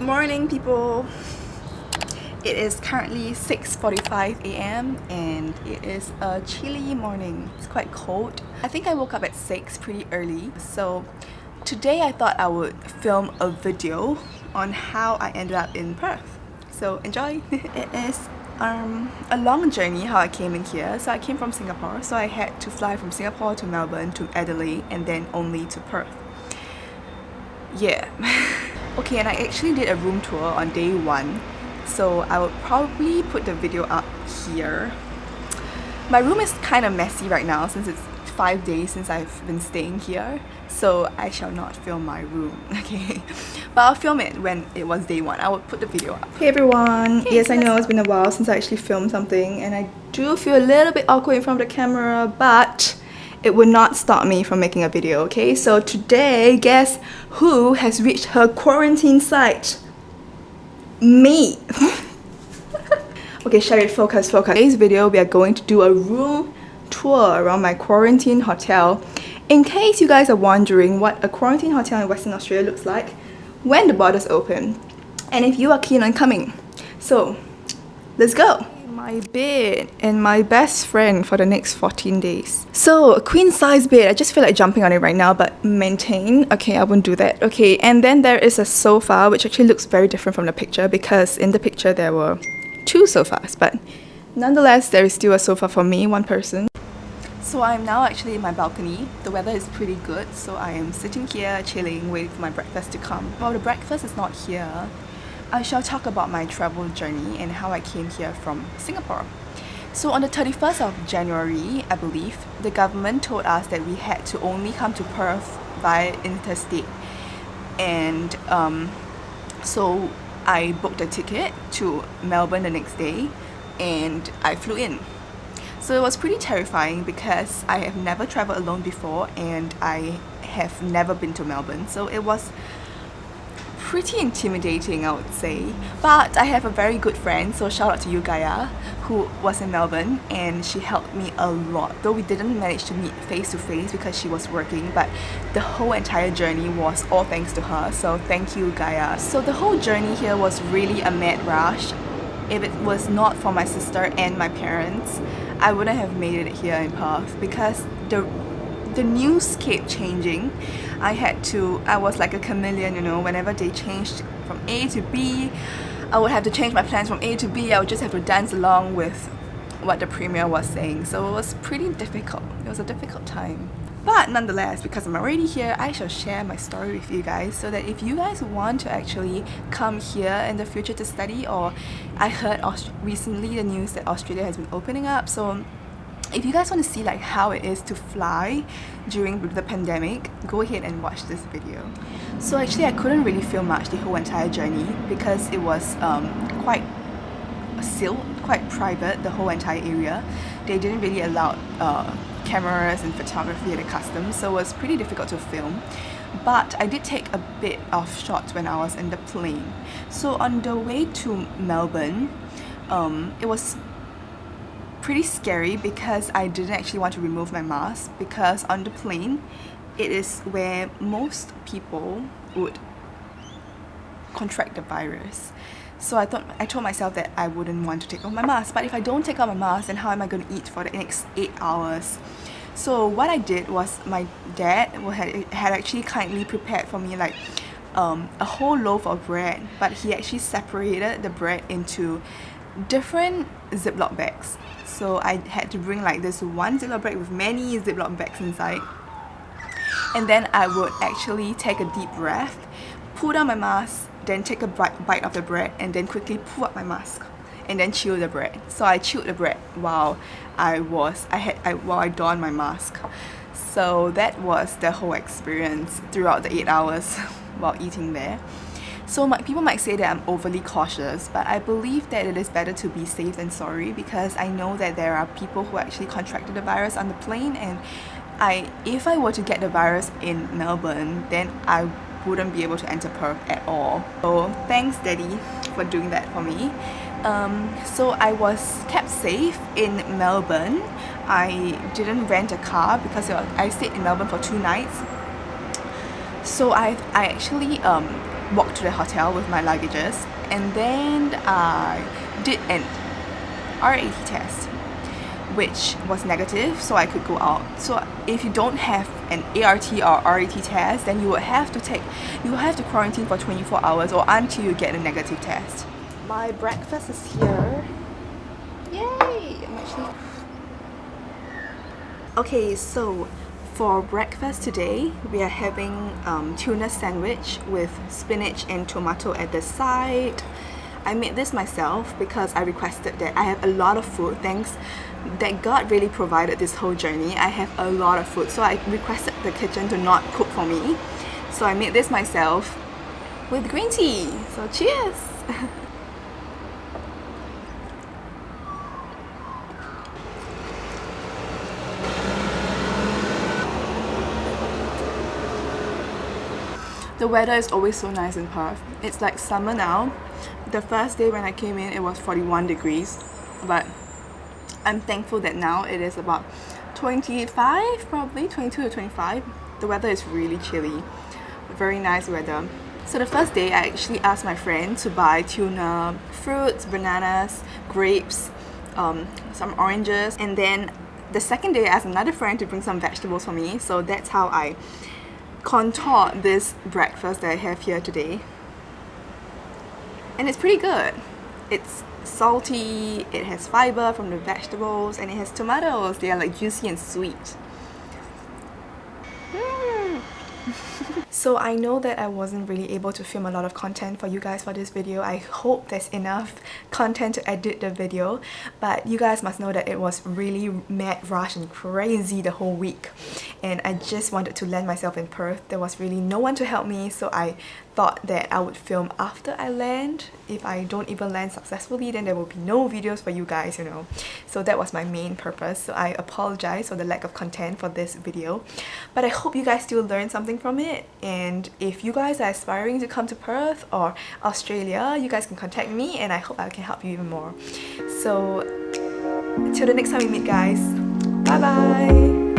Good morning, people. It is currently 6:45 a.m. and it is a chilly morning. It's quite cold. I think I woke up at 6 pretty early. So today I thought I would film a video on how I ended up in Perth. So enjoy. It is a long journey how I came in here. So I came from Singapore. So I had to fly from Singapore to Melbourne to Adelaide and then only to Perth. Yeah. Okay, and I actually did a room tour on day 1, so I would probably put the video up here. My room is kind of messy right now since it's 5 days since I've been staying here, so I shall not film my room, okay? But I'll film it when it was day 1. I will put the video up. Hey everyone! Yes, I know it's been a while since I actually filmed something, and I do feel a little bit awkward in front of the camera, but it would not stop me from making a video, okay? So today, guess who has reached her quarantine site? Me! Okay, Sherry, focus. Today's video, we are going to do a room tour around my quarantine hotel. In case you guys are wondering what a quarantine hotel in Western Australia looks like when the borders open, and if you are keen on coming. So, let's go! My bed and my best friend for the next 14 days. So, a queen size bed. I just feel like jumping on it right now, but maintain. Okay, I won't do that. Okay, and then there is a sofa, which actually looks very different from the picture because in the picture there were 2 sofas, but nonetheless, there is still a sofa for me, 1 person. So I'm now actually in my balcony. The weather is pretty good, so I am sitting here chilling, waiting for my breakfast to come. Well, the breakfast is not here. I shall talk about my travel journey and how I came here from Singapore. So on the 31st of January, I believe, the government told us that we had to only come to Perth via interstate. And so I booked a ticket to Melbourne the next day and I flew in. So it was pretty terrifying because I have never traveled alone before and I have never been to Melbourne. So it was pretty intimidating, I would say, but I have a very good friend, so shout out to you, Gaia, who was in Melbourne, and she helped me a lot, though we didn't manage to meet face to face because she was working, but the whole entire journey was all thanks to her, so thank you, Gaia. So the whole journey here was really a mad rush. If it was not for my sister and my parents, I wouldn't have made it here in Perth because the news kept changing. I was like a chameleon, you know, whenever they changed from A to B, I would have to change my plans from A to B. I would just have to dance along with what the premier was saying. So it was pretty difficult. It was a difficult time. But nonetheless, because I'm already here, I shall share my story with you guys so that if you guys want to actually come here in the future to study, or I heard recently the news that Australia has been opening up, so if you guys want to see like how it is to fly during the pandemic, go ahead and watch this video. So actually I couldn't really film much the whole entire journey because it was quite sealed, quite private, the whole entire area. They didn't really allow cameras and photography at the customs, so it was pretty difficult to film. But I did take a bit of shots when I was in the plane. So on the way to Melbourne, it was pretty scary because I didn't actually want to remove my mask because on the plane it is where most people would contract the virus. So I told myself that I wouldn't want to take off my mask, but if I don't take off my mask, then how am I going to eat for the next 8 hours? So what I did was my dad had actually kindly prepared for me like a whole loaf of bread, but he actually separated the bread into different Ziploc bags. So I had to bring like this 1 Ziploc bag with many Ziploc bags inside. And then I would actually take a deep breath, pull down my mask, then take a bite of the bread, and then quickly pull up my mask, and then chew the bread. So I chewed the bread while I donned my mask. So that was the whole experience throughout the 8 hours while eating there. So people might say that I'm overly cautious, but I believe that it is better to be safe than sorry because I know that there are people who actually contracted the virus on the plane, and if I were to get the virus in Melbourne, then I wouldn't be able to enter Perth at all. So thanks Daddy for doing that for me. So I was kept safe in Melbourne. I didn't rent a car because I stayed in Melbourne for 2 nights. So I actually walked to the hotel with my luggages, and then I did an RAT test, which was negative, so I could go out. So if you don't have an ART or RAT test, then you will have to quarantine for 24 hours or until you get a negative test. My breakfast is here. Yay! Okay, so for breakfast today, we are having tuna sandwich with spinach and tomato at the side. I made this myself because I requested that. I have a lot of food, thanks that God really provided this whole journey. I have a lot of food, so I requested the kitchen to not cook for me. So I made this myself with green tea. So cheers! The weather is always so nice in Perth. It's like summer now. The first day when I came in, it was 41 degrees, but I'm thankful that now it is about 25, probably 22 to 25. The weather is really chilly. Very nice weather. So the first day, I actually asked my friend to buy tuna, fruits, bananas, grapes, some oranges, and then the second day I asked another friend to bring some vegetables for me. So that's how I contoured this breakfast that I have here today. And it's pretty good. It's salty, it has fiber from the vegetables, and it has tomatoes. They are like juicy and sweet. So I know that I wasn't really able to film a lot of content for you guys for this video. I hope there's enough content to edit the video, but you guys must know that it was really mad rush and crazy the whole week, and I just wanted to land myself in Perth. There was really no one to help me, so I thought that I would film after I land. If I don't even land successfully, then there will be no videos for you guys, you know. So that was my main purpose. So I apologize for the lack of content for this video, but I hope you guys still learned something from it. And if you guys are aspiring to come to Perth or Australia, you guys can contact me and I hope I can help you even more. So till the next time we meet, guys. Bye bye.